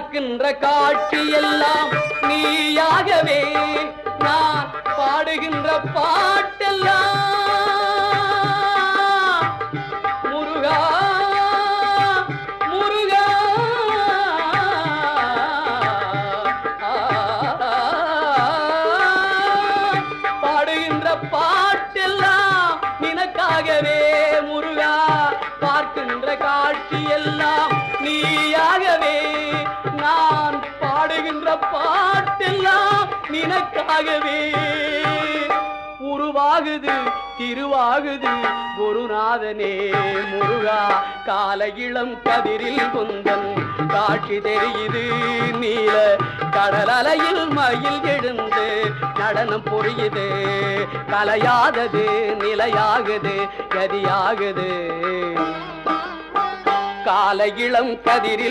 பார்க்கின்ற காட்சி எல்லாம் நீயாகவே நான் பாடுகின்ற பாட்டெல்லாம் முருகா முருகா பாடுகின்ற பாட்டெல்லாம் நினக்காகவே முருகா பார்க்கின்ற காட்சி எல்லாம் நீயாகவே நான் பாடுகின்ற பாட்டெல்லாம் நினக்காகவே உருவாகுது திருவாகுது குருநாதனே முருகா கால இளம் கதிரில் குந்தன் காட்சி தெரியுது நீல கடல் அலையில் மயில் எழுந்து நடனம் புரியுது கலையாதது நிலையாகுது கதியாகுது கால இளம் கதிரில்